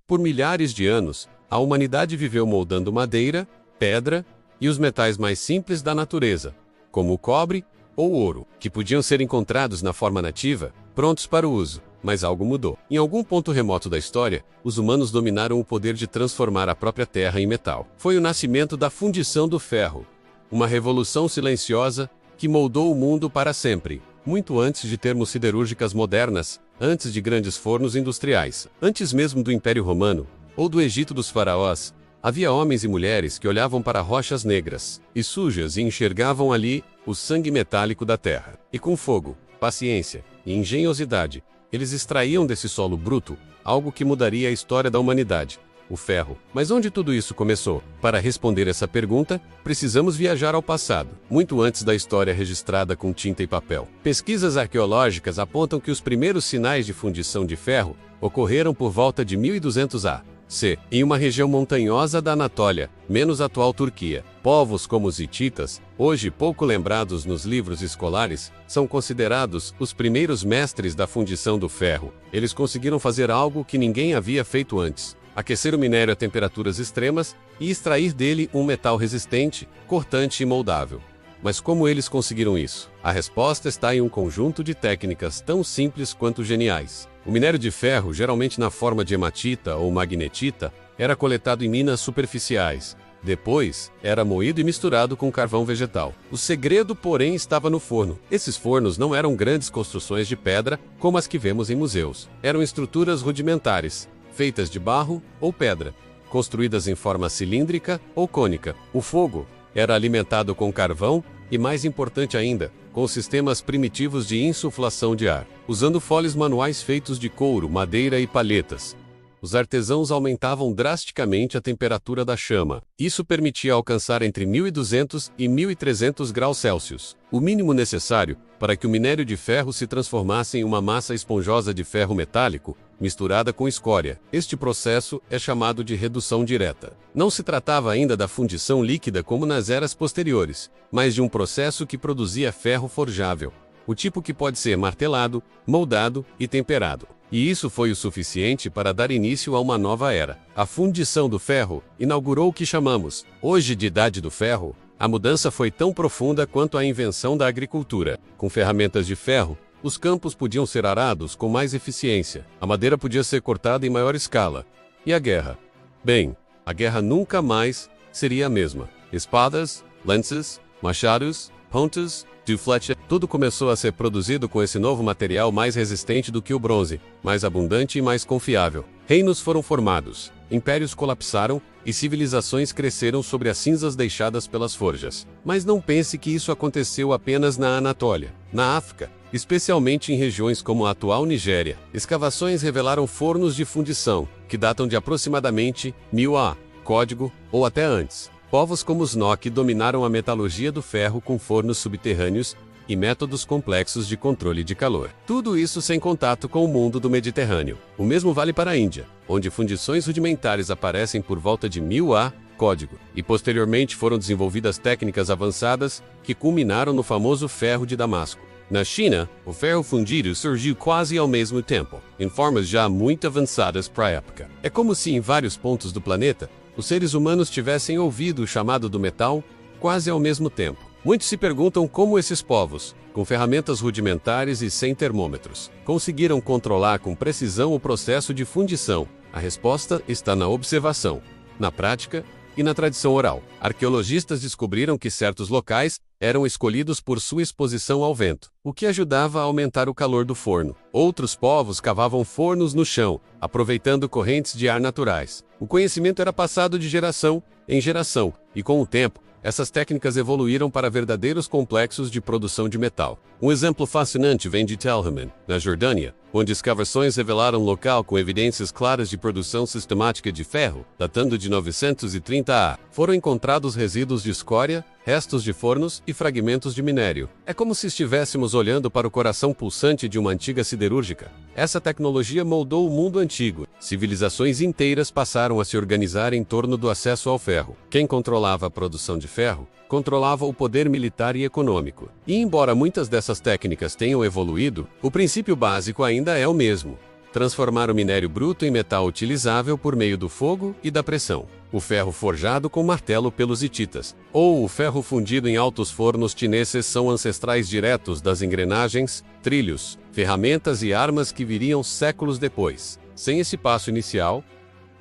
Por milhares de anos, a humanidade viveu moldando madeira, pedra e os metais mais simples da natureza, como o cobre ou o ouro, que podiam ser encontrados na forma nativa, prontos para o uso. Mas algo mudou. Em algum ponto remoto da história, os humanos dominaram o poder de transformar a própria terra em metal. Foi o nascimento da fundição do ferro, uma revolução silenciosa que moldou o mundo para sempre, muito antes de termos siderúrgicas modernas, antes de grandes fornos industriais, antes mesmo do Império Romano ou do Egito dos faraós. Havia homens e mulheres que olhavam para rochas negras e sujas e enxergavam ali o sangue metálico da terra. E com fogo, paciência e engenhosidade, eles extraíam desse solo bruto algo que mudaria a história da humanidade: o ferro. Mas onde tudo isso começou? Para responder essa pergunta, precisamos viajar ao passado, muito antes da história registrada com tinta e papel. Pesquisas arqueológicas apontam que os primeiros sinais de fundição de ferro ocorreram por volta de 1200 a.C., em uma região montanhosa da Anatólia, menos atual Turquia. Povos como os hititas, hoje pouco lembrados nos livros escolares, são considerados os primeiros mestres da fundição do ferro. Eles conseguiram fazer algo que ninguém havia feito antes: aquecer o minério a temperaturas extremas e extrair dele um metal resistente, cortante e moldável. Mas como eles conseguiram isso? A resposta está em um conjunto de técnicas tão simples quanto geniais. O minério de ferro, geralmente na forma de hematita ou magnetita, era coletado em minas superficiais. Depois, era moído e misturado com carvão vegetal. O segredo, porém, estava no forno. Esses fornos não eram grandes construções de pedra, como as que vemos em museus. Eram estruturas rudimentares, feitas de barro ou pedra, construídas em forma cilíndrica ou cônica. O fogo era alimentado com carvão e, mais importante ainda, com sistemas primitivos de insuflação de ar, usando foles manuais feitos de couro, madeira e palhetas. Os artesãos aumentavam drasticamente a temperatura da chama. Isso permitia alcançar entre 1200 e 1300 graus Celsius, o mínimo necessário para que o minério de ferro se transformasse em uma massa esponjosa de ferro metálico, misturada com escória. Este processo é chamado de redução direta. Não se tratava ainda da fundição líquida como nas eras posteriores, mas de um processo que produzia ferro forjável, o tipo que pode ser martelado, moldado e temperado. E isso foi o suficiente para dar início a uma nova era. A fundição do ferro inaugurou o que chamamos hoje de Idade do Ferro. A mudança foi tão profunda quanto a invenção da agricultura. Com ferramentas de ferro, os campos podiam ser arados com mais eficiência, a madeira podia ser cortada em maior escala. E a guerra? Bem, a guerra nunca mais seria a mesma. Espadas, lanças, machados, pontas, de flecha, tudo começou a ser produzido com esse novo material mais resistente do que o bronze, mais abundante e mais confiável. Reinos foram formados, impérios colapsaram e civilizações cresceram sobre as cinzas deixadas pelas forjas. Mas não pense que isso aconteceu apenas na Anatólia. Na África, especialmente em regiões como a atual Nigéria, escavações revelaram fornos de fundição, que datam de aproximadamente 1000 a. Código, ou até antes. Povos como os Nok dominaram a metalurgia do ferro com fornos subterrâneos e métodos complexos de controle de calor. Tudo isso sem contato com o mundo do Mediterrâneo. O mesmo vale para a Índia, onde fundições rudimentares aparecem por volta de 1000 a. Código, e posteriormente foram desenvolvidas técnicas avançadas que culminaram no famoso ferro de Damasco. Na China, o ferro fundido surgiu quase ao mesmo tempo, em formas já muito avançadas para a época. É como se em vários pontos do planeta, os seres humanos tivessem ouvido o chamado do metal quase ao mesmo tempo. Muitos se perguntam como esses povos, com ferramentas rudimentares e sem termômetros, conseguiram controlar com precisão o processo de fundição. A resposta está na observação, na prática e na tradição oral. Arqueologistas descobriram que certos locais eram escolhidos por sua exposição ao vento, o que ajudava a aumentar o calor do forno. Outros povos cavavam fornos no chão, aproveitando correntes de ar naturais. O conhecimento era passado de geração em geração, e com o tempo, essas técnicas evoluíram para verdadeiros complexos de produção de metal. Um exemplo fascinante vem de Tel Hammam, na Jordânia, onde escavações revelaram um local com evidências claras de produção sistemática de ferro, datando de 930 a. Foram encontrados resíduos de escória, restos de fornos e fragmentos de minério. É como se estivéssemos olhando para o coração pulsante de uma antiga siderúrgica. Essa tecnologia moldou o mundo antigo. Civilizações inteiras passaram a se organizar em torno do acesso ao ferro. Quem controlava a produção de ferro controlava o poder militar e econômico. E embora muitas dessas técnicas tenham evoluído, o princípio básico ainda é o mesmo: transformar o minério bruto em metal utilizável por meio do fogo e da pressão. O ferro forjado com martelo pelos hititas, ou o ferro fundido em altos fornos chineses são ancestrais diretos das engrenagens, trilhos, ferramentas e armas que viriam séculos depois. Sem esse passo inicial,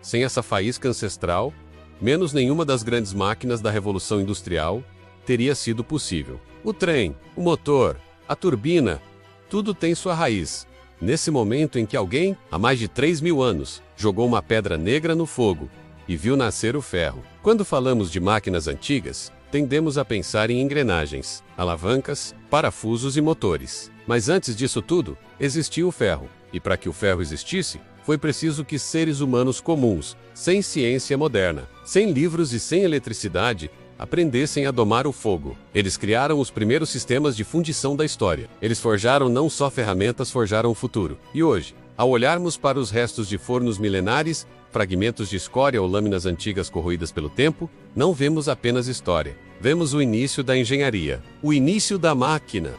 sem essa faísca ancestral, menos nenhuma das grandes máquinas da Revolução Industrial teria sido possível. O trem, o motor, a turbina, tudo tem sua raiz nesse momento em que alguém, há mais de 3.000 anos, jogou uma pedra negra no fogo e viu nascer o ferro. Quando falamos de máquinas antigas, tendemos a pensar em engrenagens, alavancas, parafusos e motores. Mas antes disso tudo, existia o ferro. E para que o ferro existisse, foi preciso que seres humanos comuns, sem ciência moderna, sem livros e sem eletricidade, aprendessem a domar o fogo. Eles criaram os primeiros sistemas de fundição da história. Eles forjaram não só ferramentas, forjaram o futuro. E hoje, ao olharmos para os restos de fornos milenares, fragmentos de escória ou lâminas antigas corroídas pelo tempo, não vemos apenas história. Vemos o início da engenharia, o início da máquina.